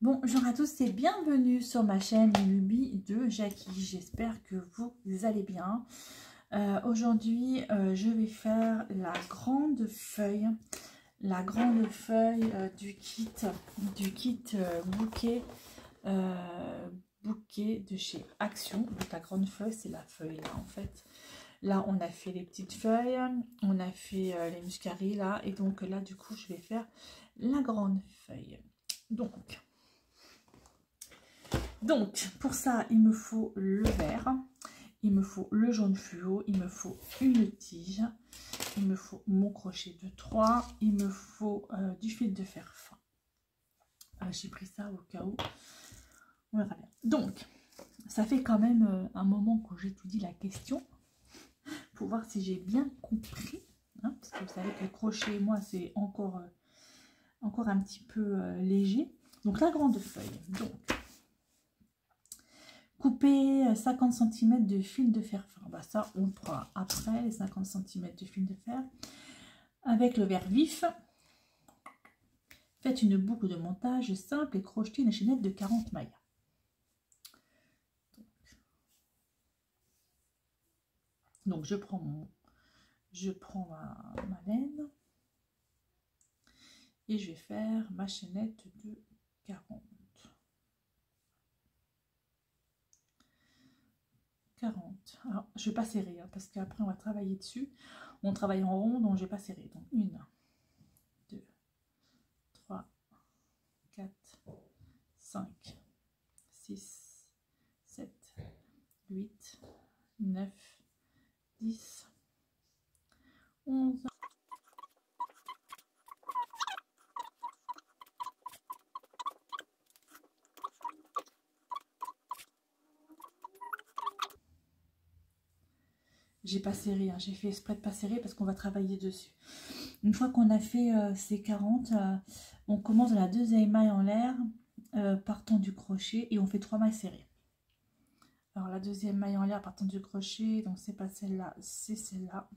Bonjour à tous et bienvenue sur ma chaîne Luby de Jackie. J'espère que vous allez bien. Aujourd'hui, je vais faire la grande feuille du kit bouquet, bouquet de chez Action. Donc la grande feuille, c'est la feuille là en fait. Là, on a fait les petites feuilles, on a fait les muscaries là, et donc là, du coup, je vais faire la grande feuille. Donc, pour ça, il me faut le vert, il me faut le jaune fluo, il me faut une tige, il me faut mon crochet de 3, il me faut du fil de fer fin. J'ai pris ça au cas où, on verra bien. Donc, ça fait quand même un moment que j'étudie la question, pour voir si j'ai bien compris, hein, parce que vous savez que le crochet, moi, c'est encore un petit peu léger. Donc, la grande feuille, donc... Couper 50 cm de fil de fer fin. Bah ça, on prend après les 50 cm de fil de fer. Avec le vert vif, faites une boucle de montage simple et crochetez une chaînette de 40 mailles. Donc je prends ma laine et je vais faire ma chaînette de 40. Alors, je ne vais pas serrer, hein, parce qu'après, on va travailler dessus. On travaille en rond, donc je ne vais pas serrer. Donc, 1, 2, 3, 4, 5, 6, 7, 8, 9, 10, 11. J'ai pas serré, hein. J'ai fait exprès de pas serrer parce qu'on va travailler dessus. Une fois qu'on a fait ces 40, on commence dans la deuxième maille en l'air, partant du crochet, et on fait 3 mailles serrées. Alors la deuxième maille en l'air partant du crochet, donc c'est pas celle-là, c'est celle-là.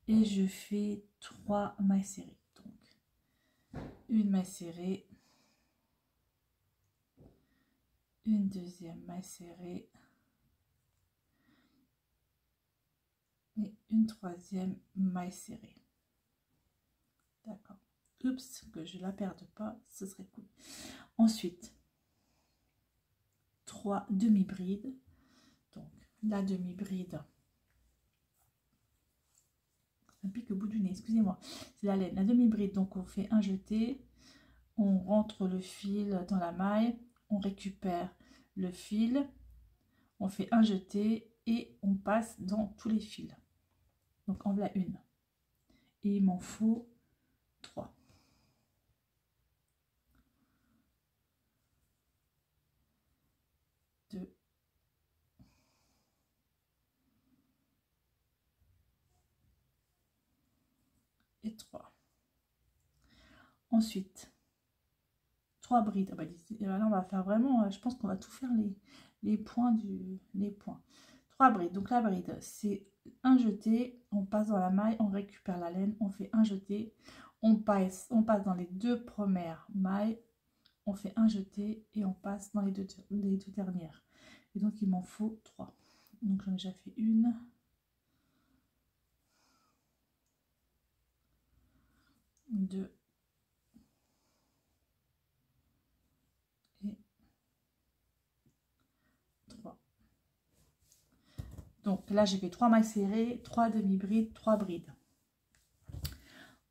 Et je fais 3 mailles serrées. Donc une maille serrée, une deuxième maille serrée, et une troisième maille serrée. D'accord. Oups, que je la perde pas, ce serait cool. Ensuite, 3 demi-brides. Donc, la demi-bride, ça me pique au bout du nez, excusez-moi. C'est la laine, la demi-bride. Donc, on fait un jeté, on rentre le fil dans la maille, on récupère le fil, on fait un jeté et on passe dans tous les fils. Donc, en voilà une. Et il m'en faut 3. Et 3. Ensuite, 3 brides. Ah bah, là, on va faire vraiment, je pense qu'on va tout faire les points. 3 brides. Donc la bride, c'est un jeté, on passe dans la maille, on récupère la laine, on fait un jeté, on passe dans les 2 premières mailles, on fait un jeté et on passe dans les deux dernières. Et donc il m'en faut 3. Donc j'en ai déjà fait une. 2 et 3. Donc là j'ai fait 3 mailles serrées, 3 demi-brides, 3 brides.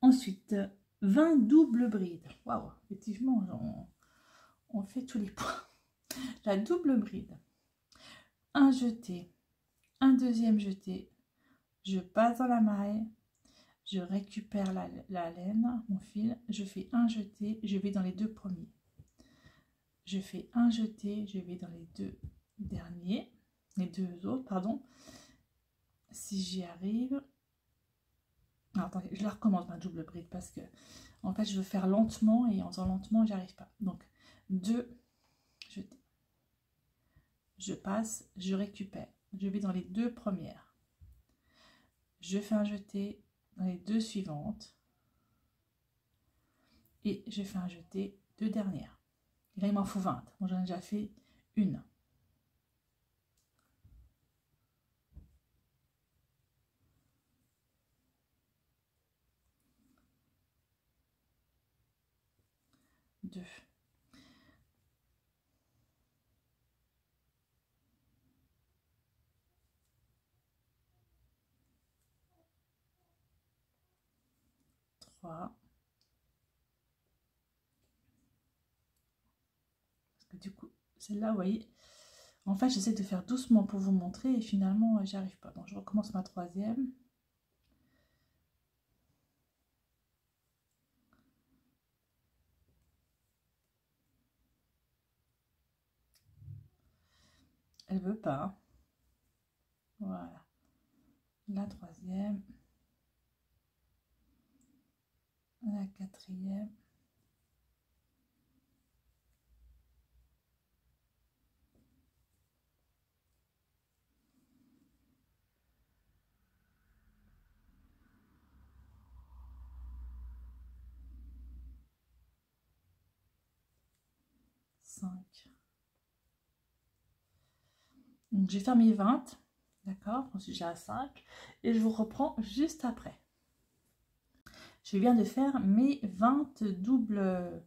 Ensuite 20 doubles brides. Waouh, effectivement on fait tous les points. La double bride, un jeté, un deuxième jeté, je passe dans la maille, je récupère la laine, mon fil, je fais un jeté, je vais dans les 2 premiers. Je fais un jeté, je vais dans les 2 derniers, les 2 autres, pardon. Si j'y arrive, alors, attendez, je la recommence ma double bride parce que en fait je veux faire lentement et en faisant lentement j'y arrive pas. Donc 2 jetés, je passe, je récupère, je vais dans les 2 premières, je fais un jeté dans les 2 suivantes et je fais un jeté 2 dernières. Et là, il m'en faut 20. Moi, j'en ai déjà fait une. Deux. Trois. Parce que du coup, celle-là, vous voyez, en fait, j'essaie de faire doucement pour vous montrer et finalement, j'y arrive pas. Donc, je recommence ma troisième. Elle veut pas. Voilà. La troisième. La quatrième. Cinq. Donc, j'ai fait mes 20. D'accord? Ensuite, j'ai à 5. Et je vous reprends juste après. Je viens de faire mes 20 doubles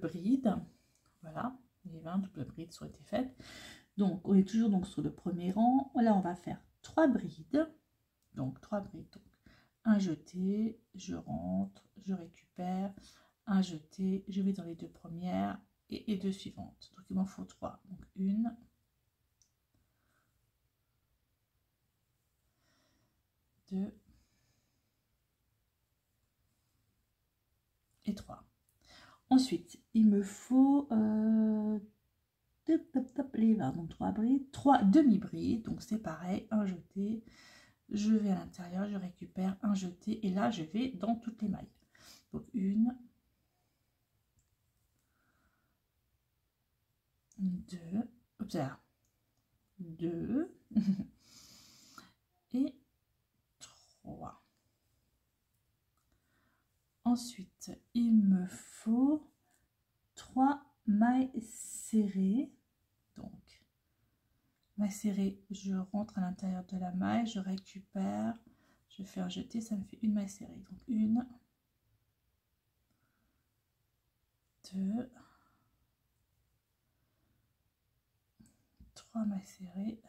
brides. Voilà, les 20 doubles brides ont été faites. Donc, on est toujours donc sur le premier rang. Là, on va faire 3 brides. Donc, 3 brides. Donc, un jeté, je rentre, je récupère, un jeté, je vais dans les deux premières et les deux suivantes. Donc, il m'en faut 3. Donc, une, deux et 3. Ensuite, il me faut les 20, donc 3 brides, 3 demi-brides, donc c'est pareil, un jeté, je vais à l'intérieur, je récupère un jeté, et là je vais dans toutes les mailles. Donc une, deux, hop là, deux, et 3. Ensuite, il me faut 3 mailles serrées, donc maille serrée, je rentre à l'intérieur de la maille, je récupère, je fais un jeté, ça me fait une maille serrée. Donc une, deux, 3 mailles serrées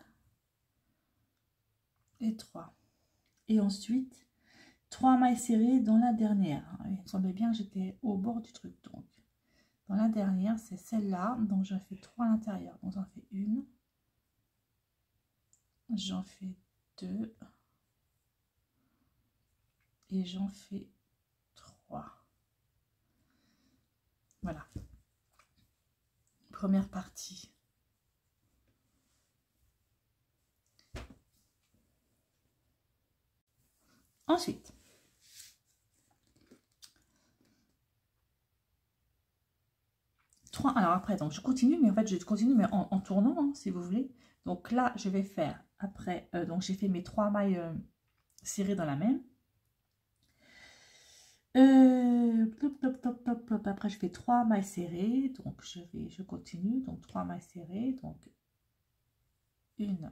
et 3. Et ensuite, 3 mailles serrées dans la dernière. Il me semblait bien que j'étais au bord du truc. Donc, dans la dernière, c'est celle-là. Donc, j'en fais 3 à l'intérieur. Donc, j'en fais une. J'en fais 2. Et j'en fais 3. Voilà. Première partie. Ensuite, alors après, donc je continue, mais en fait, je continue, mais en tournant, hein, si vous voulez. Donc là, je vais faire, après, donc j'ai fait mes 3 mailles serrées dans la même. Après, je fais 3 mailles serrées, donc je continue, donc 3 mailles serrées, donc une.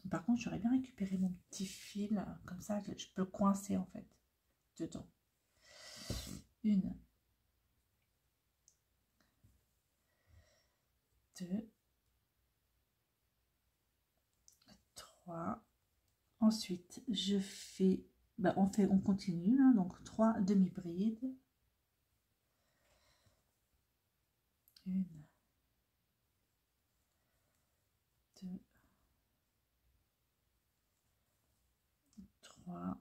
Par contre, j'aurais bien récupéré mon petit fil, comme ça, je peux le coincer en fait, dedans. Une, deux, 3. Ensuite, je fais, on continue, hein, donc 3 demi-brides. Une, deux, 3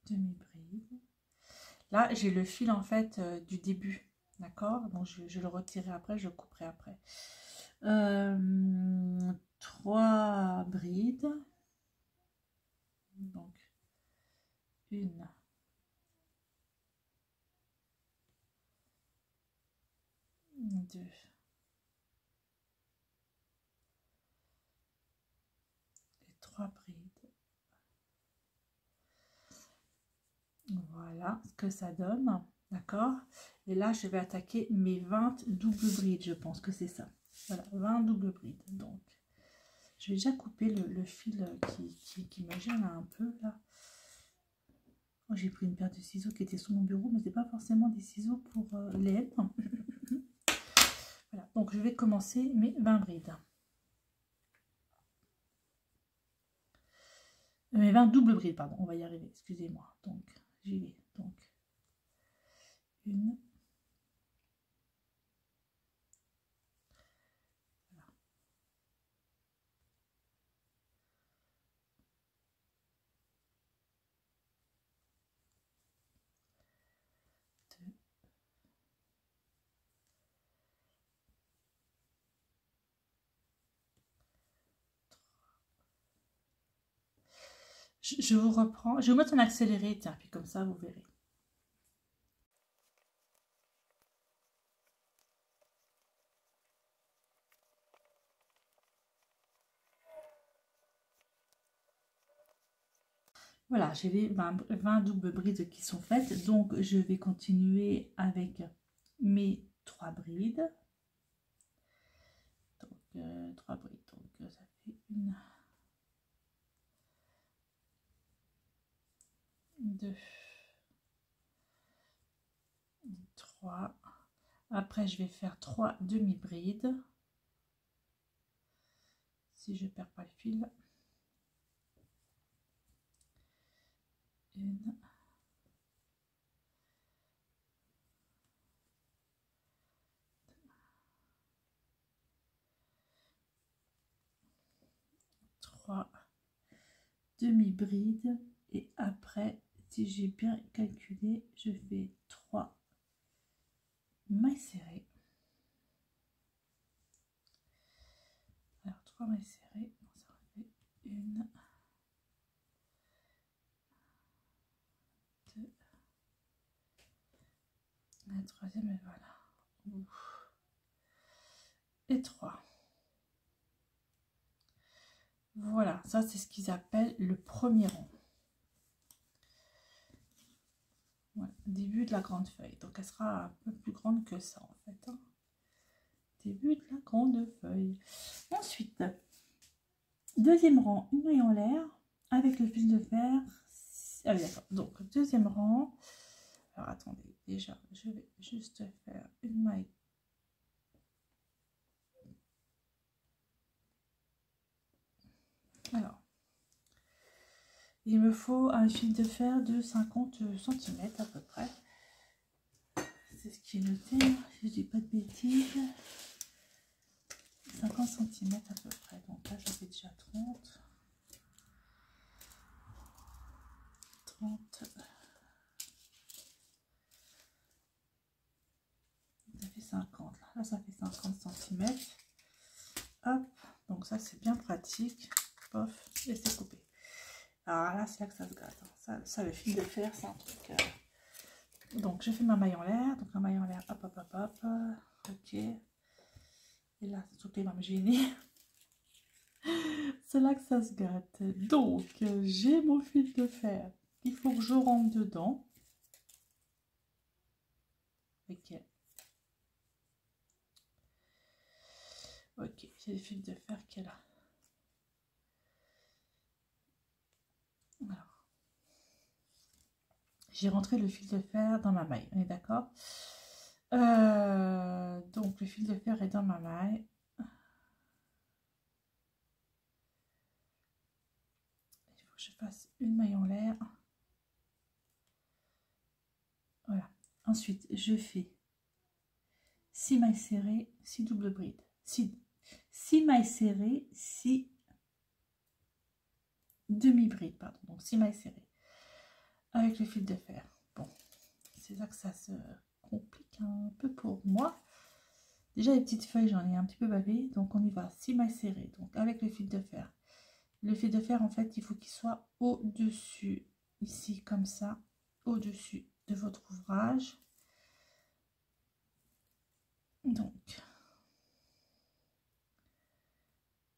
demi-brides. Là, j'ai le fil en fait du début, d'accord? Donc, je le retirerai après, je le couperai après. 3 brides. Donc, une, deux, et 3 brides. Voilà ce que ça donne. D'accord? Et là, je vais attaquer mes 20 doubles brides, je pense que c'est ça. Voilà, 20 doubles brides. Donc, je vais déjà couper le fil qui me gêne un peu, là. Oh, j'ai pris une paire de ciseaux qui était sous mon bureau, mais ce n'est pas forcément des ciseaux pour les lèvres. Voilà, donc je vais commencer mes 20 brides. Mes 20 doubles brides, pardon, on va y arriver, excusez-moi. Donc, j'y vais. Donc, une. Voilà. Deux. Je vous reprends. Je vais vous mettre en accéléré, tiens, puis comme ça, vous verrez. Voilà, j'ai les 20 doubles brides qui sont faites. Donc, je vais continuer avec mes 3 brides. Donc, 3 brides. Donc, ça fait une, 2, 3. Après, je vais faire 3 demi-brides. Si je ne perds pas le fil. Une. 3 demi-brides. Et après, si j'ai bien calculé, je fais 3 mailles serrées. Alors, 3 mailles serrées. Ça fait une. 2. La troisième, et voilà. Ouf. Et 3. Voilà, ça c'est ce qu'ils appellent le premier rang. Voilà, début de la grande feuille. Donc elle sera un peu plus grande que ça en fait. Hein. Début de la grande feuille. Ensuite, deuxième rang, une maille en l'air avec le fil de fer. Ah oui, d'accord. Donc deuxième rang. Alors attendez, déjà, je vais juste faire une maille. Alors, il me faut un fil de fer de 50 cm à peu près. C'est ce qui est noté, si je dis pas de bêtises. 50 cm à peu près. Donc là, ça fait déjà 30. 30. Ça fait 50. Là, ça fait 50 cm. Hop. Donc ça, c'est bien pratique. Pof. Et c'est coupé. Alors là, c'est là que ça se gâte. Ça, le fil de fer, c'est un truc... Donc, je fais ma maille en l'air. Donc, la maille en l'air, hop, hop, hop, hop. Ok. Et là, ce truc-là, il va me gêner. C'est là que ça se gâte. Donc, j'ai mon fil de fer. Il faut que je rentre dedans. Ok. Ok, j'ai le fil de fer qui est là. Alors, j'ai rentré le fil de fer dans ma maille. On est d'accord? Donc, le fil de fer est dans ma maille. Il faut que je fasse une maille en l'air. Voilà. Ensuite, je fais 6 mailles serrées, 6 doubles brides. 6 mailles serrées, 6 demi-brides, pardon. Donc 6 mailles serrées. Avec le fil de fer. Bon, c'est là que ça se complique un peu pour moi. Déjà, les petites feuilles, j'en ai un petit peu bavé. Donc, on y va. 6 mailles serrées. Donc, avec le fil de fer. Le fil de fer, en fait, il faut qu'il soit au-dessus. Ici, comme ça. Au-dessus de votre ouvrage. Donc,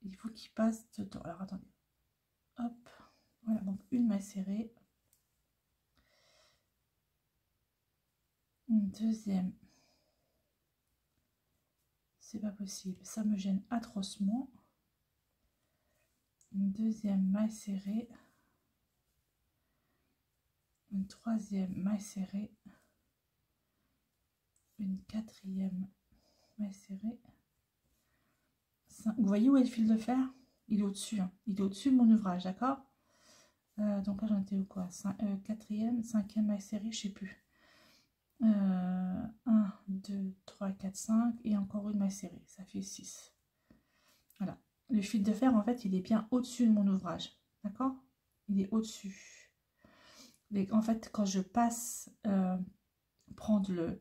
il faut qu'il passe dedans. Alors, attendez. Hop. Voilà, donc une maille serrée. Une deuxième. C'est pas possible, ça me gêne atrocement. Une deuxième maille serrée. Une troisième maille serrée. Une quatrième maille serrée. Vous voyez où est le fil de fer? Il est au-dessus, hein. Il est au-dessus de mon ouvrage, d'accord? Donc là j'en étais où quoi? Quatrième, cinquième maille serrée, je sais plus. 1, 2, 3, 4, 5 et encore une maille serrée, ça fait 6. Voilà, le fil de fer en fait il est bien au-dessus de mon ouvrage, d'accord? Il est au-dessus. En fait quand je passe prendre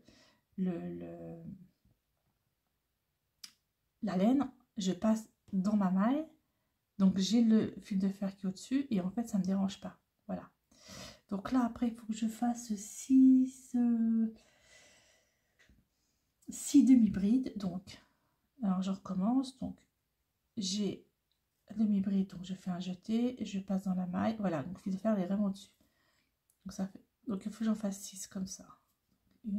la laine, je passe dans ma maille, donc j'ai le fil de fer qui est au-dessus et en fait ça me dérange pas, voilà. Donc là après il faut que je fasse 6 demi-brides, donc alors je recommence, donc j'ai demi-bride, donc je fais un jeté, je passe dans la maille, voilà, donc le fil de fer est vraiment au-dessus, donc ça fait, donc il faut que j'en fasse 6 comme ça, 1,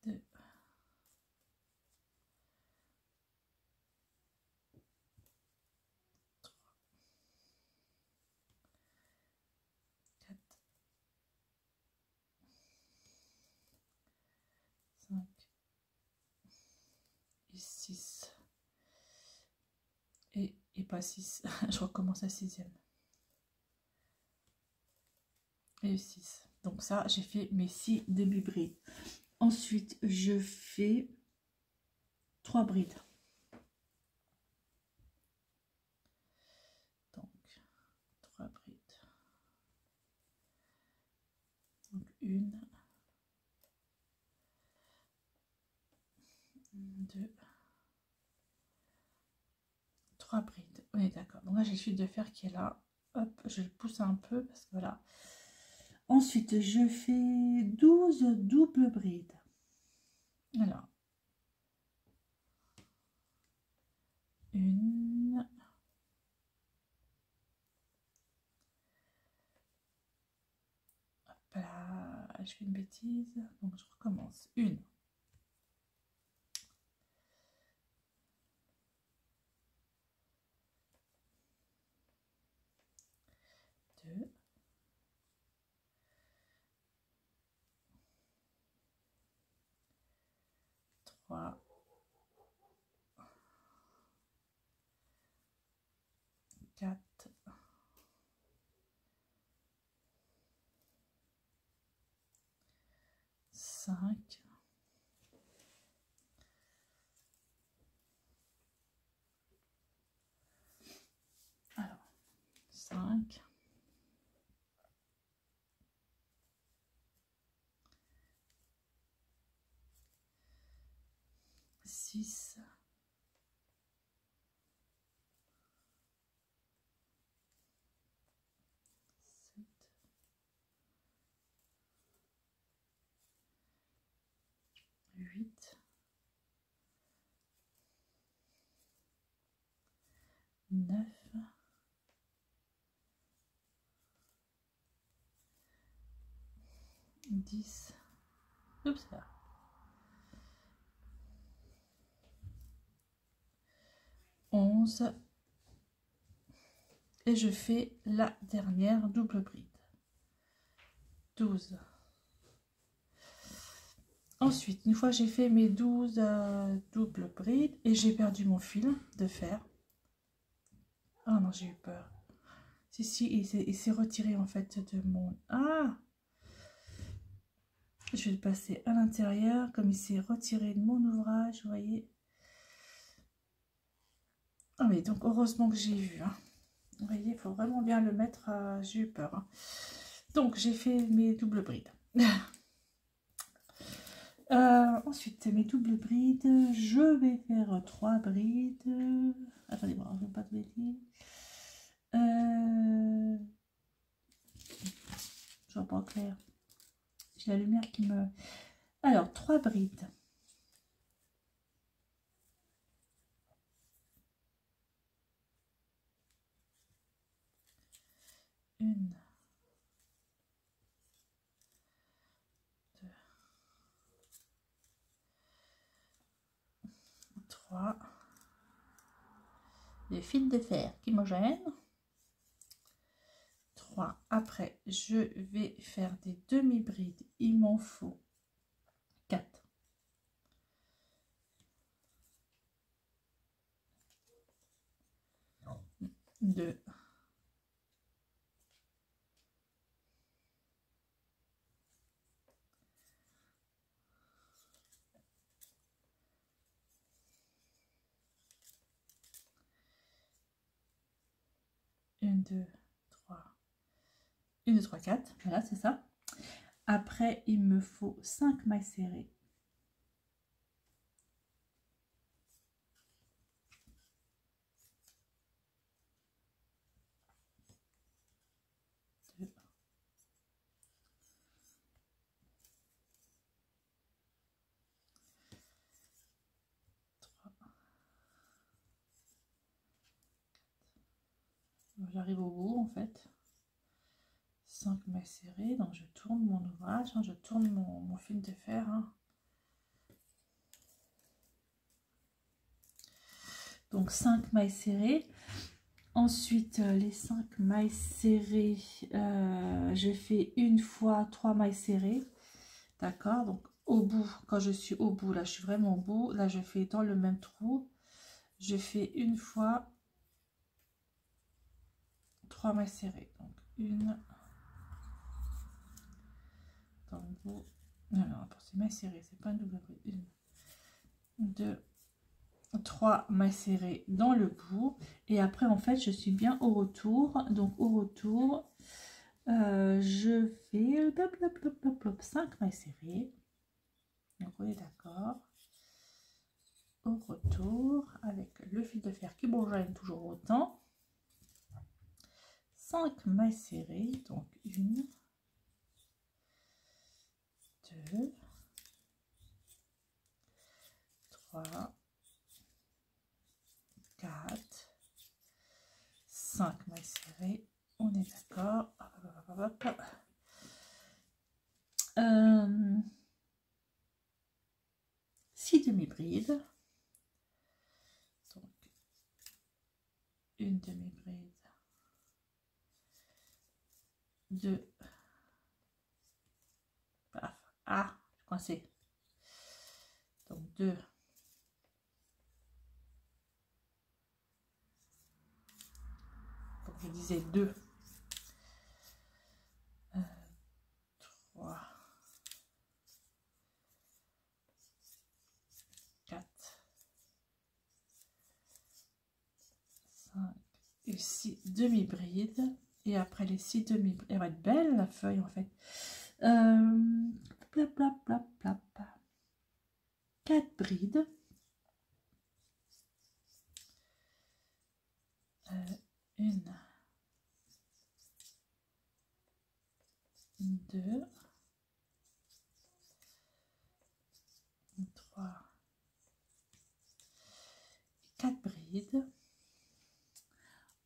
2, 3, 4, 5 et 6 et pas 6, je recommence à 6e et 6, donc ça j'ai fait mes 6 demi-brides. Ensuite je fais 3 brides, donc 3 brides, donc 1, 2, 3 brides, on est d'accord. Donc là j'ai le fil de fer qui est là, hop, je le pousse un peu parce que voilà. Ensuite je fais 12 doubles brides. Alors 1, hop là, je fais une bêtise, donc je recommence. 1, 2, 3, 4, 5, 5, 6, 7, 8, 9, 10, oups là, 11 et je fais la dernière double bride, 12. Ensuite, une fois j'ai fait mes 12 doubles brides et j'ai perdu mon fil de fer. Ah non, j'ai eu peur. Si, il s'est retiré en fait de mon... Ah! Je vais le passer à l'intérieur, comme il s'est retiré de mon ouvrage, vous voyez. Ah oui, donc heureusement que j'ai vu. Hein. Vous voyez, il faut vraiment bien le mettre. J'ai eu peur. Hein. Donc, j'ai fait mes doubles brides. Ensuite, mes doubles brides, je vais faire 3 brides. Attendez-moi, je ne veux pas de bêtises. Je vois pas clair. J'ai la lumière qui me... Alors, 3 brides. 1, 3. Les fils de fer qui me gênent. 3. Après, je vais faire des demi-brides. Il m'en faut 4. 2. 1, 2, 3. 1, 2, 3, 4. Voilà, c'est ça. Après, il me faut 5 mailles serrées. 2. 3. J'arrive au bout, en fait. 5 mailles serrées, donc je tourne mon ouvrage, hein, je tourne mon fil de fer. Hein. Donc 5 mailles serrées. Ensuite, les 5 mailles serrées, je fais une fois 3 mailles serrées. D'accord, donc au bout, quand je suis au bout, là je suis vraiment au bout, là je fais dans le même trou, je fais une fois 3 mailles serrées. Donc une dans le bout. Non, non, pour ces mailles serrées, c'est pas un double bride. 1, 2, 3 mailles serrées dans le bout. Et après, en fait, je suis bien au retour. Donc, au retour, je fais 5 mailles serrées. Donc, on est d'accord. Au retour, avec le fil de fer qui bourgeonne toujours autant. 5 mailles serrées. Donc, 1, 2, 3, 4, 5 mailles serrées, on est d'accord. 6 demi-brides. Donc, une demi-bride, 2, paf, ah, je suis coincée. Donc 2, donc je disais 2, 3, 4, 5 et 6 demi-brides. Et après les 6 demi-brides, elle va être belle la feuille en fait. Plap, plap, plap, plap. 4 brides. 1, 2, 3, 4 brides.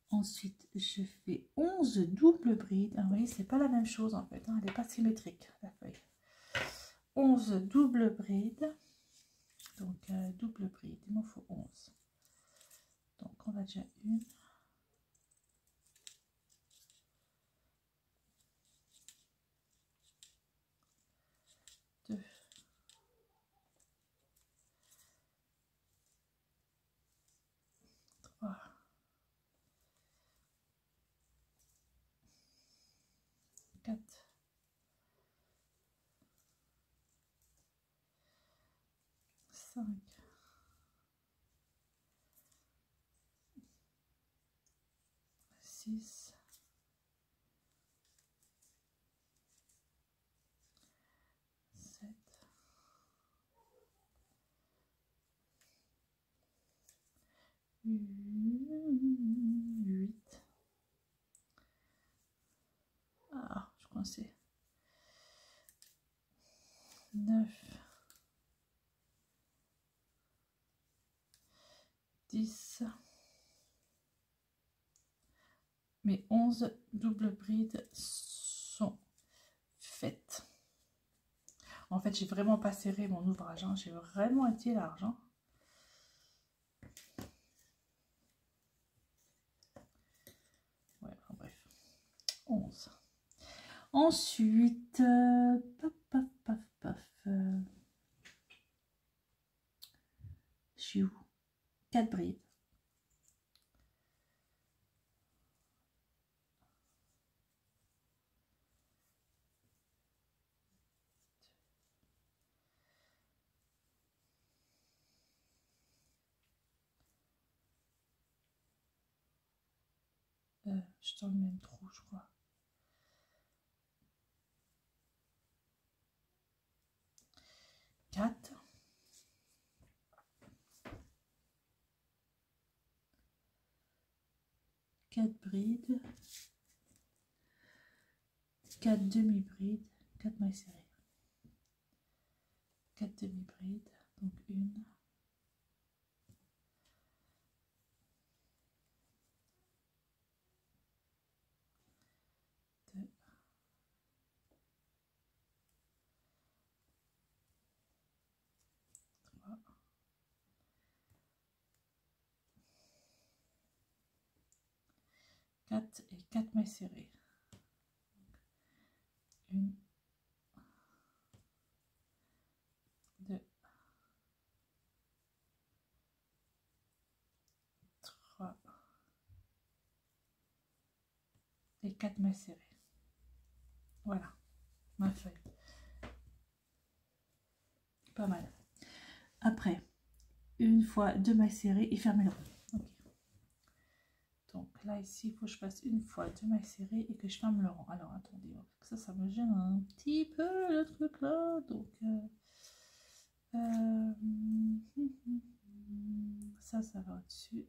Ensuite, je fais 11 doubles brides. Ah oui, c'est pas la même chose en fait. Hein, elle n'est pas symétrique, la feuille. 11 doubles brides. Donc, double bride, il m'en faut 11. Donc, on a déjà une. 2. 3. 4. 5. 6. 7. 8. Ah, je suis coincée. 9. 10. Mes 11 doubles brides sont faites. En fait, j'ai vraiment pas serré mon ouvrage. Hein. J'ai vraiment été large. Hein. 11. Ensuite, paf, paf, paf, paf, je suis où? 4 brides. Je suis dans le même trou, je crois. Quatre brides, 4 demi-brides, 4 mailles serrées. 4 demi-brides, donc une, deux, trois, 4 et 4 mailles serrées. Une, deux, trois et 4 mailles serrées. Voilà, ma feuille. Pas mal. Après, une fois 2 mailles serrées et fermer le rond. Okay. Donc là, ici, il faut que je fasse une fois 2 mailles serrées et que je ferme le rond. Alors, attendez, ça me gêne un petit peu le truc là. Donc, ça va au-dessus.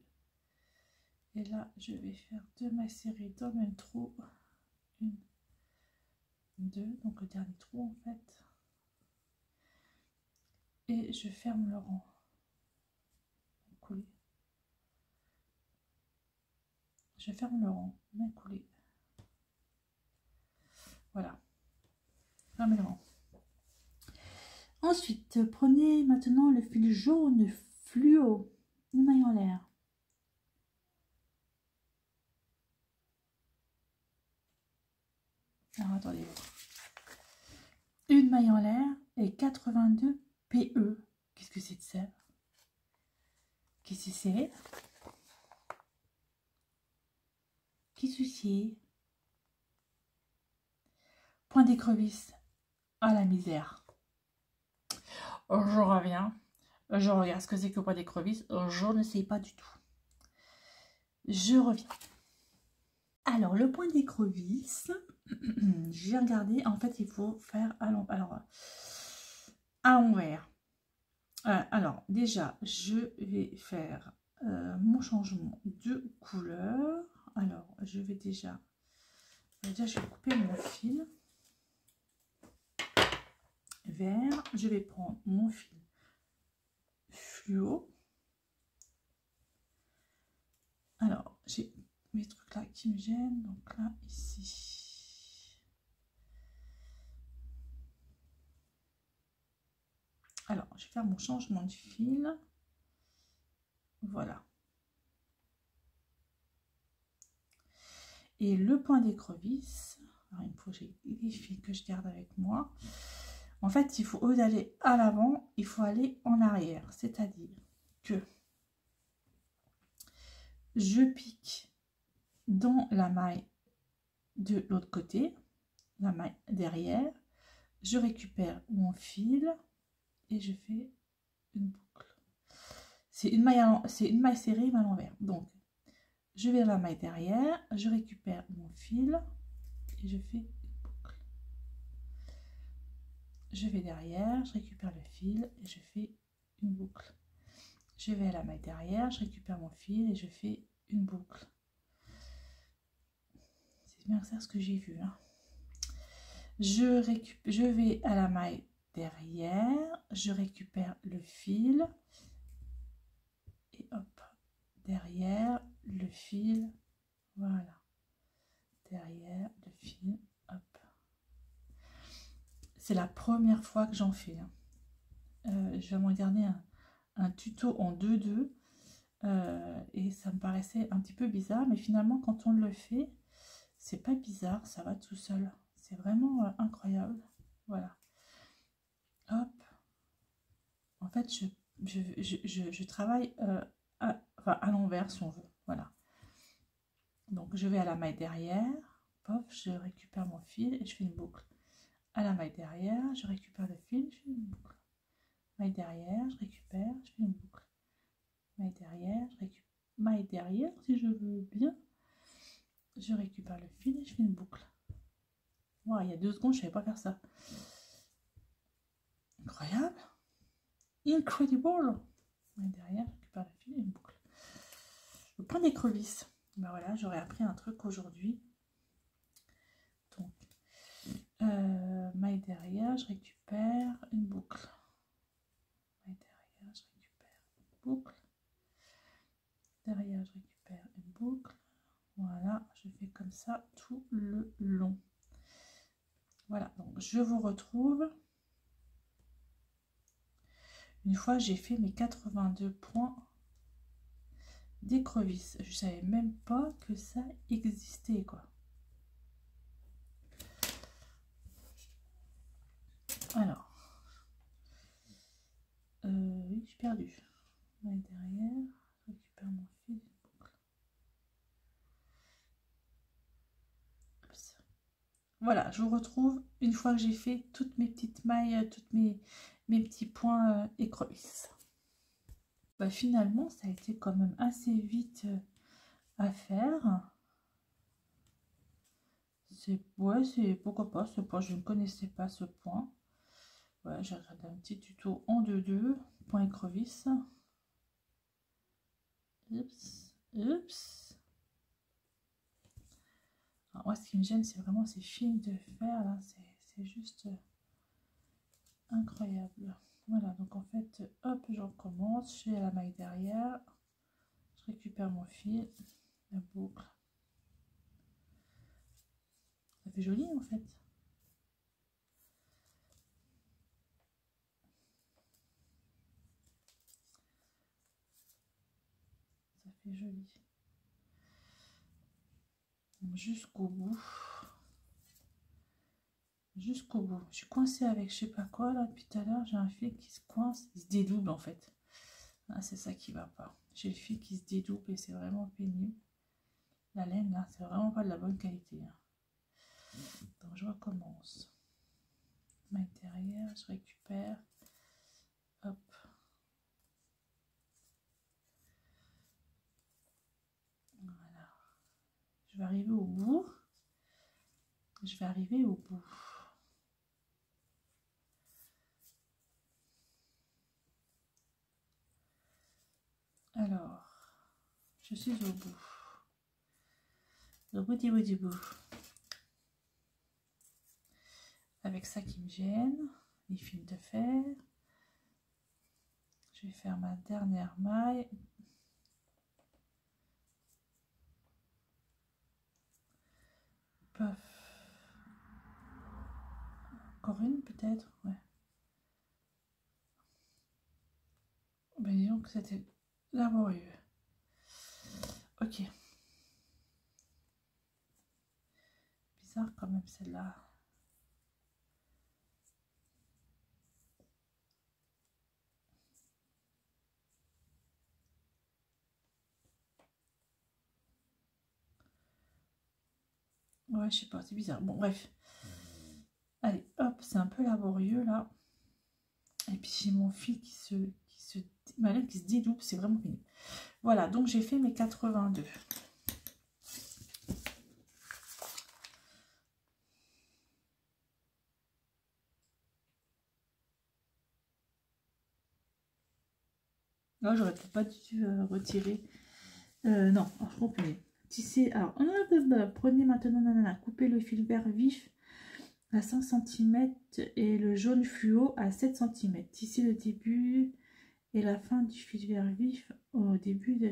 Et là, je vais faire 2 mailles serrées dans le même trou. Une, deux, donc le dernier trou en fait. Et je ferme le rond. Coller. Je ferme le rond, main coulée. Voilà. Fermez le rond. Ensuite, prenez maintenant le fil jaune fluo, une maille en l'air. Alors attendez. Une maille en l'air et 82 PE. Qu'est-ce que c'est de ça? Qu'est-ce que c'est? Qu'est-ce que c'est? Point d'écrevisse. Ah la misère. Je reviens. Je regarde ce que c'est que point d'écrevisse. Je ne sais pas du tout. Je reviens. Alors, le point d'écrevisse, j'ai regardé. En fait, il faut faire à l'envers. Alors, déjà, je vais faire mon changement de couleur. Alors, je vais déjà je vais couper mon fil vert. Je vais prendre mon fil fluo. Alors, j'ai mes trucs là qui me gênent. Donc là, ici. Alors, je vais faire mon changement de fil. Voilà. Et le point d'écrevisse, alors il me faut j'ai des fils que je garde avec moi. En fait, il faut, au lieu d'aller à l'avant, il faut aller en arrière. C'est-à-dire que je pique dans la maille de l'autre côté, la maille derrière, je récupère mon fil et je fais une boucle. C'est une maille serrée mais à l'envers. Donc, je vais à la maille derrière, je récupère mon fil et je fais une boucle. Je vais derrière, je récupère le fil et je fais une boucle. Je vais à la maille derrière, je récupère mon fil et je fais une boucle. C'est bien ça ce que j'ai vu. Hein. Je vais à la maille derrière, je récupère le fil et hop, derrière le fil, voilà, derrière le fil, hop. C'est la première fois que j'en fais. Hein. Je vais me regarder un tuto en 2-2 et ça me paraissait un petit peu bizarre, mais finalement quand on le fait, c'est pas bizarre, ça va tout seul. C'est vraiment incroyable. Voilà. Hop. En fait, je travaille enfin, à l'envers si on veut. Voilà. Donc, je vais à la maille derrière. Pop, je récupère mon fil et je fais une boucle. À la maille derrière, je récupère le fil, je fais une boucle. Maille derrière, je récupère, je fais une boucle. Maille derrière, je récupère. Maille derrière, si je veux bien. Je récupère le fil et je fais une boucle. Wow, il y a 2 secondes, je ne savais pas faire ça. Incroyable. Incredible. Maille derrière, je récupère le fil et une boucle. Le point d'écrevisse. Ben voilà, j'aurais appris un truc aujourd'hui. Donc, maille derrière, je récupère une boucle. Maille derrière, je récupère une boucle. Derrière, je récupère une boucle. Voilà, je fais comme ça tout le long. Voilà, donc je vous retrouve une fois j'ai fait mes 82 points d'écrevisse. Je savais même pas que ça existait, quoi. Alors, oui, j'ai perdu. Maille derrière, je récupère mon fil. Voilà, je vous retrouve une fois que j'ai fait toutes mes petites mailles, toutes mes petits points écrevisses. Bah, finalement, ça a été quand même assez vite à faire. Ouais, c'est pourquoi pas ce point, je ne connaissais pas ce point. Voilà, j'ai regardé un petit tuto en 2-2, point écrevisse. Oups, oups. Alors, moi, ce qui me gêne, c'est vraiment ces fils de fer là, c'est juste incroyable. Voilà, donc en fait, hop, je recommence, je fais la maille derrière, je récupère mon fil, la boucle. Ça fait joli en fait. Ça fait joli. Jusqu'au bout. Jusqu'au bout. Je suis coincée avec je sais pas quoi là depuis tout à l'heure. J'ai un fil qui se coince, il se dédouble en fait. Ah, c'est ça qui va pas. J'ai le fil qui se dédouble et c'est vraiment pénible. La laine là, c'est vraiment pas de la bonne qualité. Hein. Donc je recommence. Maille derrière, je récupère. Hop. Voilà. Je vais arriver au bout. Je vais arriver au bout. Alors, je suis au bout. Au bout du bout. Avec ça qui me gêne, les fils de fer. Je vais faire ma dernière maille. Paf. Encore une peut-être, ouais. Ben disons que c'était laborieux. Ok. Bizarre quand même celle-là. Ouais, je sais pas, c'est bizarre. Bon, bref. Allez, hop, c'est un peu laborieux là. Et puis j'ai mon fil qui se dédouble, c'est vraiment fini. Voilà, donc j'ai fait mes 82. Là, j'aurais peut-être pas dû retirer. Non, je comprends. Tisser, alors, prenez maintenant, coupez le fil vert vif à 5 cm et le jaune fluo à 7 cm. Tissez le début et la fin du fil vert vif au début de...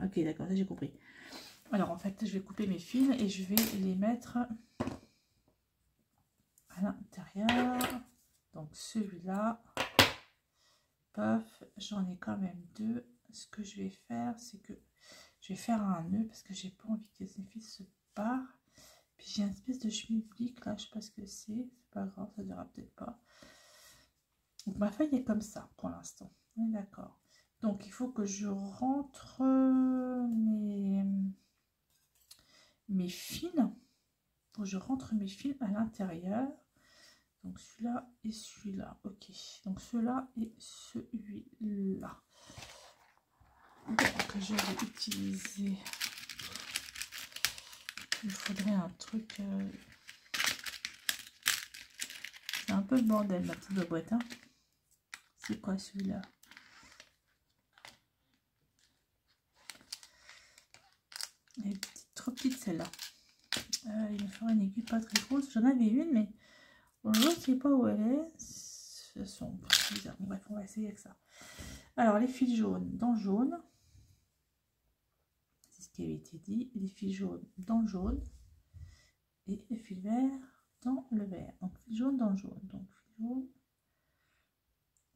Ok, d'accord, ça j'ai compris. Alors, en fait, je vais couper mes fils et je vais les mettre à l'intérieur. Donc, celui-là, paf, j'en ai quand même 2. Ce que je vais faire, c'est que je vais faire un nœud parce que j'ai pas envie que ces fils se partent. j'ai une espèce de schmilblick là, je sais pas ce que c'est pas grave, ça ne durera peut-être pas. Donc ma feuille est comme ça pour l'instant, d'accord. Donc il faut que je rentre mes fils, je rentre mes fils à l'intérieur. Donc celui-là et celui-là, ok. Donc ceux-là et celui-là. Donc je vais utiliser. Il faudrait un truc. C'est un peu le bordel ma petite boîte. Hein. C'est quoi celui-là? Elle est trop petite celle-là. Il me faudrait une aiguille pas très grosse. J'en avais une, mais je ne sais pas où elle est. Ce sont bizarres. Bref, on va essayer avec ça. Alors, les fils jaunes dans le jaune. C'est ce qui avait été dit. Les fils jaunes dans le jaune. Et les fils verts dans le vert. Donc, fils jaunes dans le jaune. Donc, fils jaunes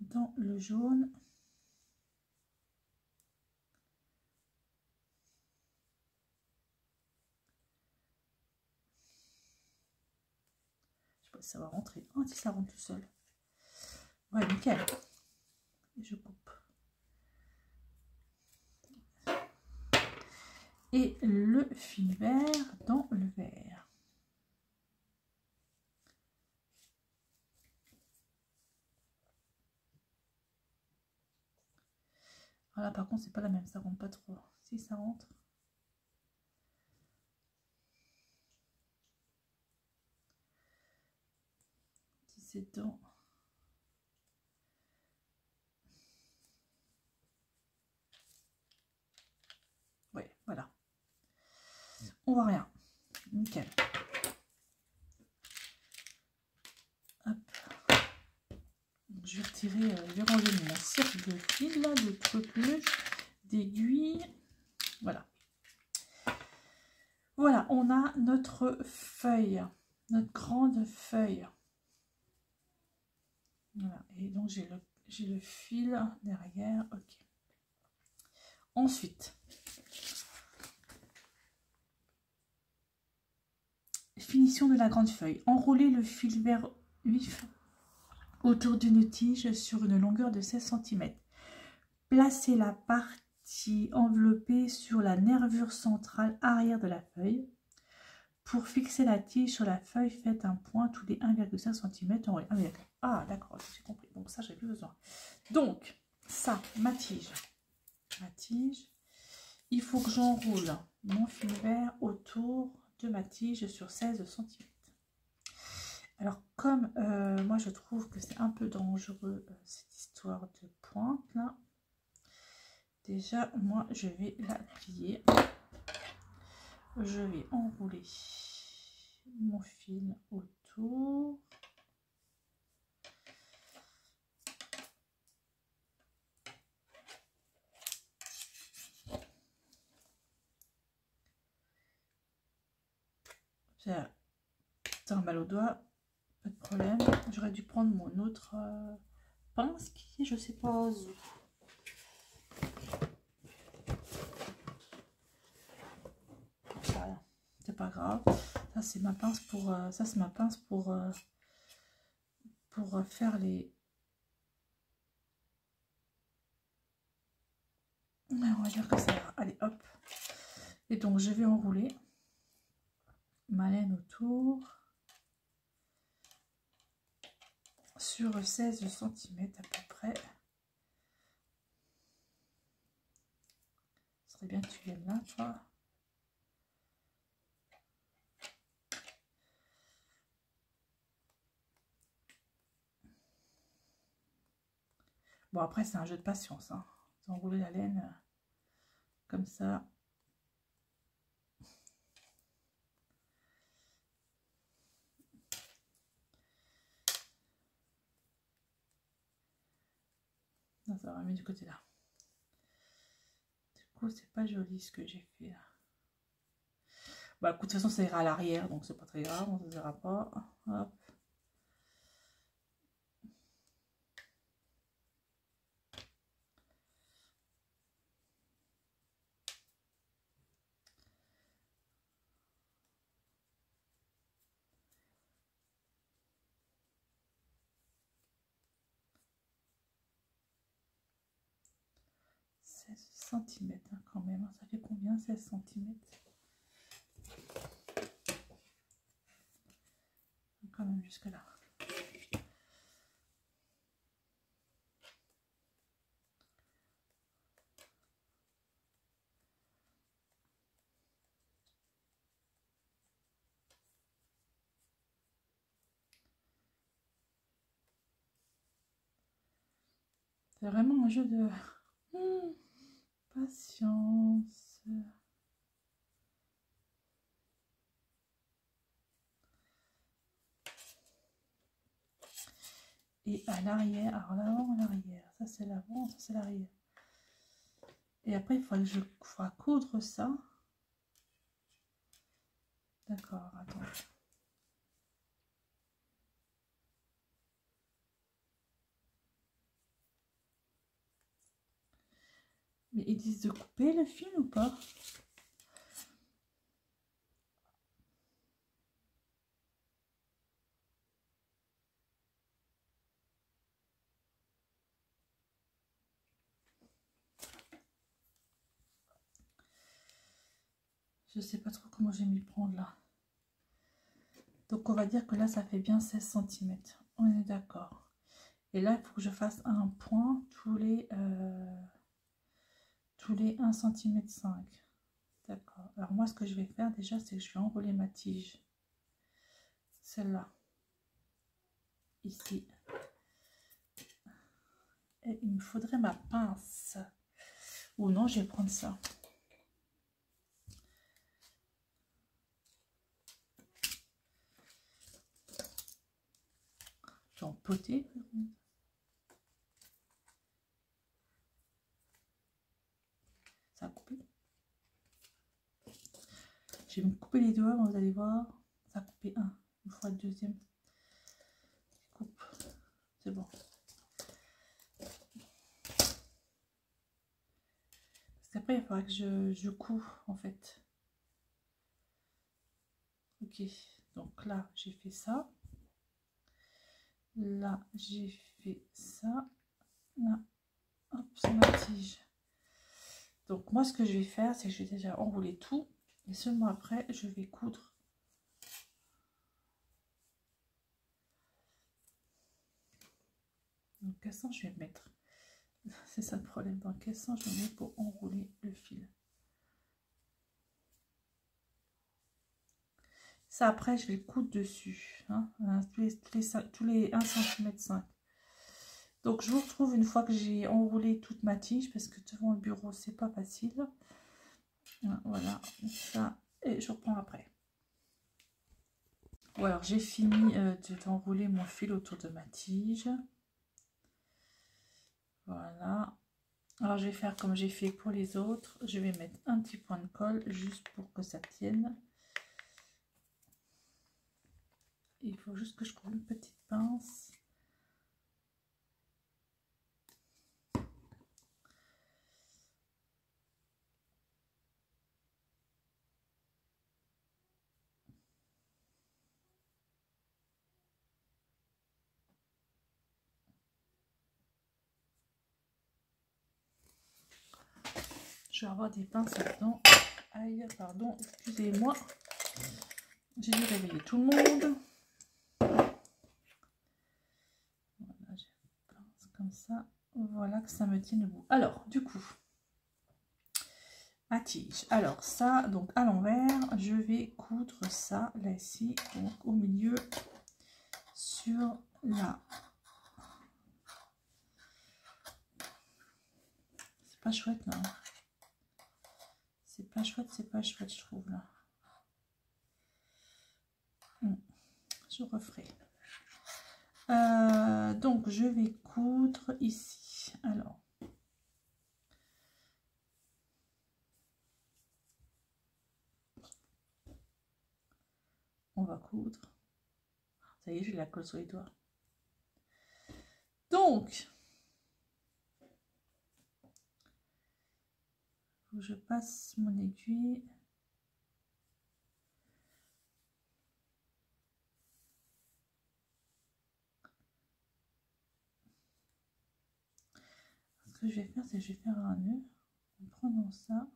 dans le jaune. Je sais pas si ça va rentrer. Oh, si ça rentre tout seul. Ouais, nickel. Et je coupe. Et le fil vert dans le vert. Voilà, par contre, c'est pas la même, ça rentre pas trop. Si ça rentre. Si c'est dans. Ouais, voilà. On voit rien. Nickel. Hop. Je vais retirer, je vais ranger mon cercle de fil, là, de trucs, d'aiguilles. Voilà. Voilà, on a notre feuille, notre grande feuille. Voilà, et donc j'ai le fil derrière. Ok. Ensuite, finition de la grande feuille. Enrouler le fil vert vif autour d'une tige sur une longueur de 16 cm. Placez la partie enveloppée sur la nervure centrale arrière de la feuille. Pour fixer la tige sur la feuille, faites un point tous les 1,5 cm. Ah, d'accord, j'ai compris. Donc ça, j'ai plus besoin. Donc, ça, ma tige. Il faut que j'enroule mon fil vert autour de ma tige sur 16 cm. Alors, comme moi, je trouve que c'est un peu dangereux, cette histoire de pointe, là. Déjà, moi, je vais la plier. Je vais enrouler mon fil autour. J'ai un mal au doigt, pas de problème. J'aurais dû prendre mon autre pince qui est, je sais pas où. C'est pas grave. Ça c'est ma pince pour faire les. On va dire que ça va. Allez hop. Et donc je vais enrouler ma laine autour sur 16 cm à peu près. Ce serait bien que tu viennes là, toi. Bon, après, c'est un jeu de patience. Hein. Enrouler la laine comme ça. Non, ça va mettre du côté là. Du coup, c'est pas joli ce que j'ai fait là. Bah, de toute façon, ça ira à l'arrière, donc c'est pas très grave, on ne verra pas. Hop. 16 cm quand même, hein. Ça fait combien 16 cm? Quand même jusque là. C'est vraiment un jeu de patience. Et à l'arrière, alors l'avant, l'arrière, ça c'est l'avant, ça c'est l'arrière. Et après il faut que je fasse coudre ça. D'accord, attends. Mais ils disent de couper le fil ou pas? Je sais pas trop comment je vais m'y prendre là. Donc on va dire que là ça fait bien 16 cm. On est d'accord. Et là il faut que je fasse un point tous les 1 cm 5. D'accord. Alors moi ce que je vais faire déjà c'est que je vais enrouler ma tige. Celle-là. Ici. Et il me faudrait ma pince. Ou non, je vais prendre ça. Je vais empoter. Ça a coupé. Je vais me couper les doigts, vous allez voir. Ça a coupé un. Il faut le deuxième. Je coupe. C'est bon. Parce qu'après, il faudra que je couds en fait. Ok. Donc là, j'ai fait ça. Là, j'ai fait ça. Là, hop, c'est ma tige. Donc moi, ce que je vais faire, c'est que je vais déjà enrouler tout. Et seulement après, je vais coudre. Donc, quel sens je vais mettre? C'est ça le problème. Dans quel sens je mets pour enrouler le fil? Ça, après, je vais coudre dessus. Hein, tous les 1 cm 5. Donc, je vous retrouve une fois que j'ai enroulé toute ma tige. Parce que devant le bureau, c'est pas facile. Voilà, ça. Et je reprends après. Bon, alors, j'ai fini d'enrouler mon fil autour de ma tige. Voilà. Alors, je vais faire comme j'ai fait pour les autres. Je vais mettre un petit point de colle juste pour que ça tienne. Il faut juste que je trouve une petite pince. Je vais avoir des pinces là-dedans. Aïe, pardon, excusez-moi. J'ai dû réveiller tout le monde. Voilà, j'ai une pince comme ça. Voilà, que ça me tienne debout. Alors, du coup, ma tige. Alors, ça, donc à l'envers, je vais coudre ça, là, ici, donc au milieu, sur la... C'est pas chouette, là. C'est pas chouette, je trouve, là. Je referai. Donc, je vais coudre ici. Alors, on va coudre. Ça y est, j'ai la colle sur les doigts. Donc, faut que je passe mon aiguille. Ce que je vais faire, c'est que je vais faire un nœud. Prenons ça.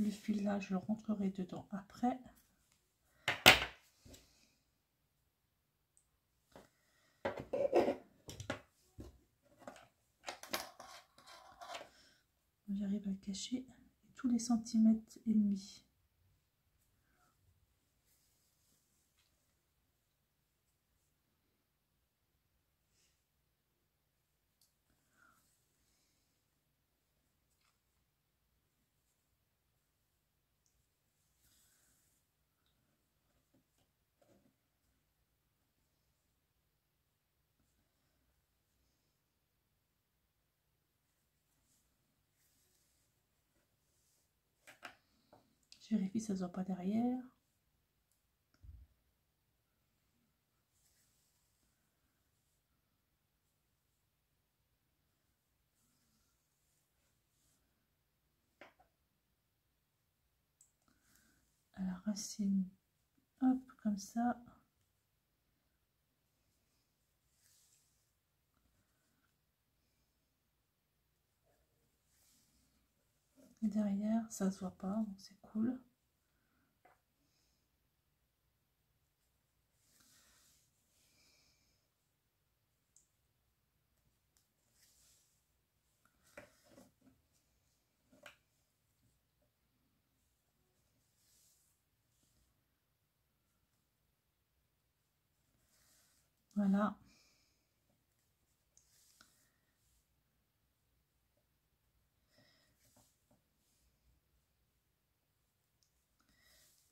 Le fil là, je le rentrerai dedans après. J'arrive à le cacher tous les centimètres et demi. Je vérifie ça ne se voit pas derrière. À la racine, hop, comme ça. Et derrière, ça ne se voit pas, donc c'est cool. Voilà.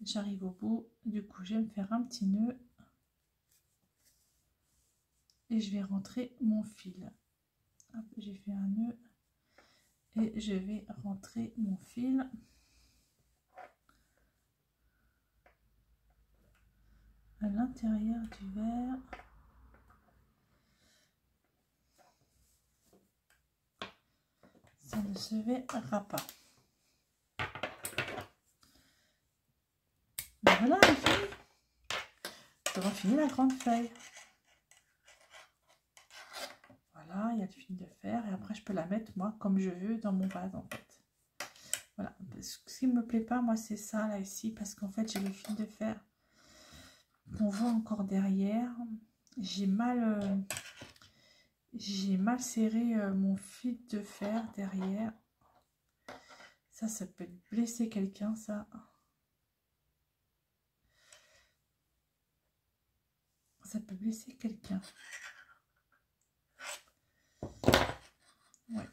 J'arrive au bout, du coup je vais me faire un petit nœud et je vais rentrer mon fil. J'ai fait un nœud et je vais rentrer mon fil. À l'intérieur du verre. Ça ne se verra pas. Ben voilà, les filles. On aura fini la grande feuille. Voilà, il y a le fil de fer et après je peux la mettre moi comme je veux dans mon vase en fait. Voilà, ce qui me plaît pas moi c'est ça là ici parce qu'en fait j'ai le fil de fer qu'on voit encore derrière. J'ai mal serré mon fil de fer derrière. Ça peut blesser quelqu'un ça. Ça peut blesser quelqu'un. Ouais.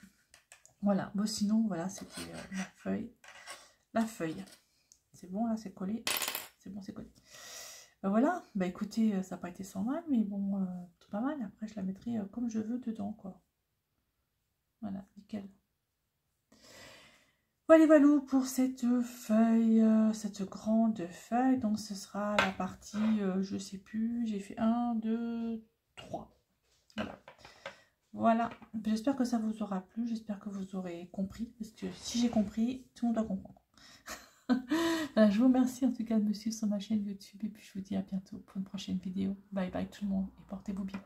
Voilà, bon sinon voilà c'était la feuille. La feuille. C'est bon là, c'est collé. C'est bon, c'est collé. Voilà, bah écoutez, ça n'a pas été sans mal, mais bon, tout pas mal. Après je la mettrai comme je veux dedans quoi. Voilà, nickel. Voilà, voilà pour cette feuille, cette grande feuille. Donc ce sera la partie, je sais plus, j'ai fait 1, 2, 3. Voilà. Voilà, j'espère que ça vous aura plu, j'espère que vous aurez compris, parce que si j'ai compris, tout le monde doit comprendre. Voilà, je vous remercie en tout cas de me suivre sur ma chaîne YouTube, et puis je vous dis à bientôt pour une prochaine vidéo. Bye bye tout le monde, et portez-vous bien.